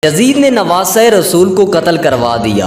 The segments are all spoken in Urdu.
یزید نے نواسہ رسول کو قتل کروا دیا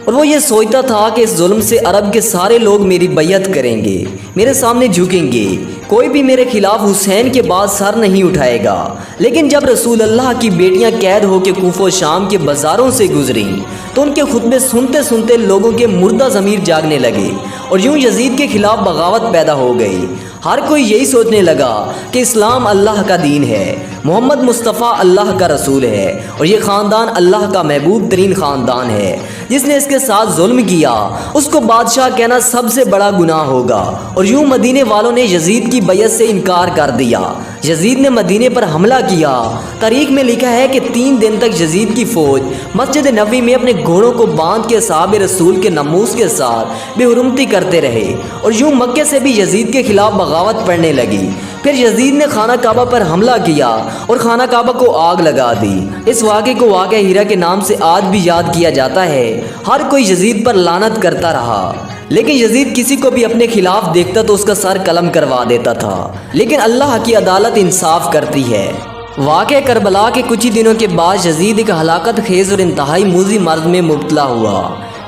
اور وہ یہ سوچتا تھا کہ اس ظلم سے عرب کے سارے لوگ میری بیعت کریں گے، میرے سامنے جھکیں گے، کوئی بھی میرے خلاف حسین کے بعد سر نہیں اٹھائے گا۔ لیکن جب رسول اللہ کی بیٹیاں قید ہو کے کوفہ و شام کے بازاروں سے گزریں تو ان کے خطبے سنتے سنتے لوگوں کے مردہ ضمیر جاگنے لگے اور یوں یزید کے خلاف بغاوت پیدا ہو گئی۔ ہر کوئی یہی سوچنے لگا کہ اسلام اللہ کا دین ہے، محمد مصطفیٰ اللہ کا رسول ہے اور یہ خاندان اللہ کا محبوب ترین خاندان ہے۔ جس نے اس کے ساتھ ظلم کیا اس کو بادشاہ کہنا سب سے بڑا گناہ ہوگا۔ اور یوں مدینے والوں نے یزید کی بیعت سے انکار کر دیا۔ یزید نے مدینے پر حملہ کیا۔ تاریخ میں لکھا ہے کہ 3 دن تک یزید کی فوج مسجد نبوی میں اپنے گھوڑوں کو باندھ کے اصحاب رسول کے ناموس کے ساتھ بے حرمتی کرتے رہے اور یوں مکے سے بھی یزید کے خلاف بغاوت پڑنے لگی۔ پھر یزید نے خانہ کعبہ پر حملہ کیا اور خانہ کعبہ کو آگ لگا دی۔ اس واقعے کو واقعہ ہیرا کے نام سے آج بھی یاد کیا جاتا ہے۔ ہر کوئی یزید پر لعنت کرتا رہا، لیکن یزید کسی کو بھی اپنے خلاف دیکھتا تو اس کا سر قلم کروا دیتا تھا۔ لیکن اللہ کی عدالت انصاف کرتی ہے۔ واقعہ کربلا کے کچھ ہی دنوں کے بعد یزید ایک ہلاکت خیز اور انتہائی موذی مرض میں مبتلا ہوا۔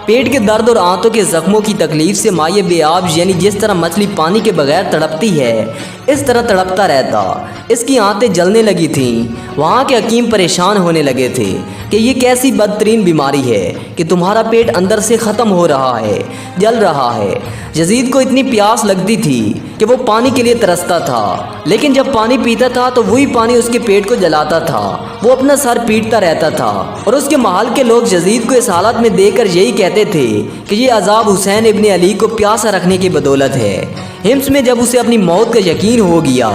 پیٹ کے درد اور آنتوں کے زخموں کی تکلیف سے مائع بے آب، یعنی جس طرح مچھلی پانی کے بغیر تڑپتی ہے اس طرح تڑپتا رہتا۔ اس کی آنتیں جلنے لگی تھیں۔ وہاں کے حکیم پریشان ہونے لگے تھے کہ یہ کیسی بدترین بیماری ہے کہ تمہارا پیٹ اندر سے ختم ہو رہا ہے، جل رہا ہے۔ یزید کو اتنی پیاس لگتی تھی کہ وہ پانی کے لیے ترستا تھا، لیکن جب پانی پیتا تھا تو وہی پانی اس کے پیٹ کو جلاتا تھا۔ وہ اپنا سر پیٹتا رہتا تھا اور اس کے محل کے لوگ یزید کو اس حالت میں دیکھ کر یہی کہتے تھے کہ یہ عذاب حسین ابن علی کو پیاسا رکھنے کی بدولت ہے۔ حمص میں جب اسے اپنی موت کا یقین ہو گیا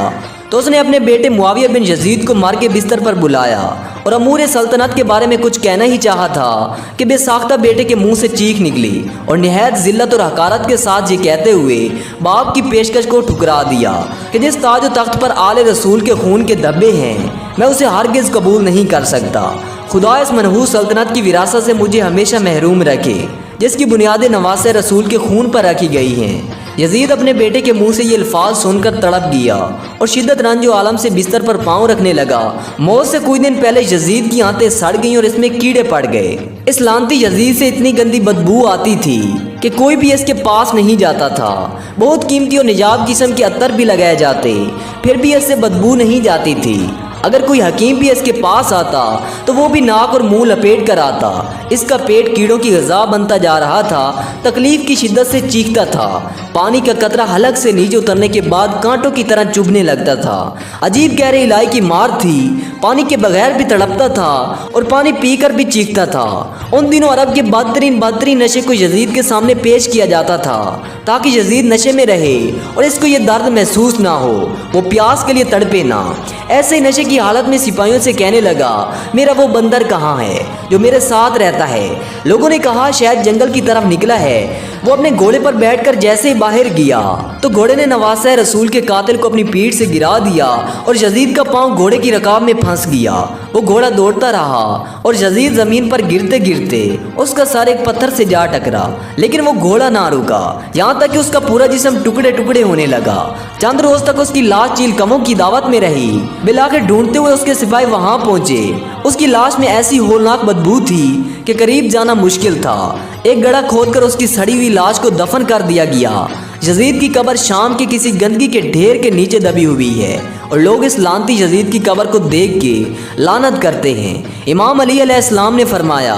تو اس نے اپنے بیٹے معاویہ بن یزید کو مار کے بستر پر بلایا اور امور سلطنت کے بارے میں کچھ کہنا ہی چاہا تھا کہ بے ساختہ بیٹے کے منہ سے چیخ نکلی اور نہایت ذلت اور حقارت کے ساتھ یہ کہتے ہوئے باپ کی پیشکش کو ٹھکرا دیا کہ جس تاج و تخت پر آل رسول کے خون کے دھبے ہیں میں اسے ہرگز قبول نہیں کر سکتا۔ خدا اس منحوس سلطنت کی وراثت سے مجھے ہمیشہ محروم رکھے جس کی بنیادیں نواسہ رسول کے خون پر رکھی گئی ہیں۔ یزید اپنے بیٹے کے منہ سے یہ الفاظ سن کر تڑپ گیا اور شدت رنج و عالم سے بستر پر پاؤں رکھنے لگا۔ موت سے کچھ دن پہلے یزید کی آنتیں سڑ گئیں اور اس میں کیڑے پڑ گئے۔ اس لعنتی یزید سے اتنی گندی بدبو آتی تھی کہ کوئی بھی اس کے پاس نہیں جاتا تھا۔ بہت قیمتی اور نجاب قسم کے عطر بھی لگائے جاتے پھر بھی اس سے بدبو نہیں جاتی تھی۔ اگر کوئی حکیم بھی اس کے پاس آتا تو وہ بھی ناک اور منہ لپیٹ کر آتا۔ اس کا پیٹ کیڑوں کی غذا بنتا جا رہا تھا، تکلیف کی شدت سے چیختا تھا۔ پانی کا قطرہ حلق سے نیچے اترنے کے بعد کانٹوں کی طرح چبھنے لگتا تھا۔ عجیب گہرے الہی کی مار تھی، پانی کے بغیر بھی تڑپتا تھا اور پانی پی کر بھی چیختا تھا۔ ان دنوں عرب کے بدترین نشے کو یزید کے سامنے پیش کیا جاتا تھا تاکہ یزید نشے میں رہے اور اس کو یہ درد محسوس نہ ہو، وہ پیاس کے لیے تڑپے نہ۔ ایسے ہی نشے کی حالت میں سپاہیوں سے کہنے لگا میرا وہ بندر کہاں ہے جو میرے ساتھ رہتا ہے؟ لوگوں نے کہا شاید جنگل کی طرف نکلا ہے۔ وہ اپنے گھوڑے پر بیٹھ کر جیسے ہی باہر گیا تو گھوڑے نے نواسہ رسول کے قاتل کو اپنی پیٹھ سے گرا دیا اور یزید کا پاؤں گھوڑے کی رکاب میں پھنس گیا۔ وہ گھوڑا دوڑتا رہا اور یزید زمین پر گرتے گرتے اس کا سر ایک پتھر سے جا ٹکرا، لیکن وہ گھوڑا نہ رکا یہاں تک کہ اس کا پورا جسم ٹکڑے ٹکڑے ہونے لگا۔ چند روز تک اس کی لاش چیل کموں کی دعوت میں رہی۔ بالآخر ڈھونڈتے ہوئے اس کے سپاہی وہاں پہنچے۔ اس کی لاش میں ایسی ہولناک بدبو تھی کہ قریب جانا مشکل تھا۔ ایک گڑھا کھود کر اس کی سڑی ہوئی لاش کو دفن کر دیا گیا۔ یزید کی قبر شام کے کسی گندگی کے ڈھیر کے نیچے دبی ہوئی ہے اور لوگ اس لعنتی یزید کی قبر کو دیکھ کے لعنت کرتے ہیں۔ امام علی علیہ السلام نے فرمایا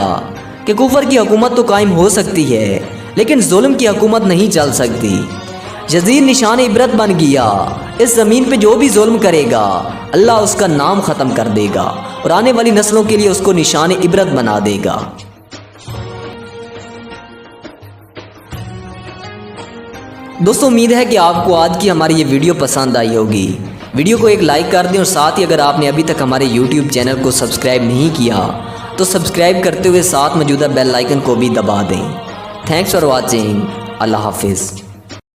کہ کفر کی حکومت تو قائم ہو سکتی ہے لیکن ظلم کی حکومت نہیں چل سکتی۔ یزید نشان عبرت بن گیا۔ اس زمین پہ جو بھی ظلم کرے گا اللہ اس کا نام ختم کر دے گا اور آنے والی نسلوں کے لیے اس کو نشان عبرت بنا دے گا۔ دوستو امید ہے کہ آپ کو آج کی ہماری یہ ویڈیو پسند آئی ہوگی۔ ویڈیو کو ایک لائک کر دیں اور ساتھ ہی اگر آپ نے ابھی تک ہمارے یوٹیوب چینل کو سبسکرائب نہیں کیا تو سبسکرائب کرتے ہوئے ساتھ موجودہ بیل آئیکن کو بھی دبا دیں۔ Thanks for watching. اللہ حافظ۔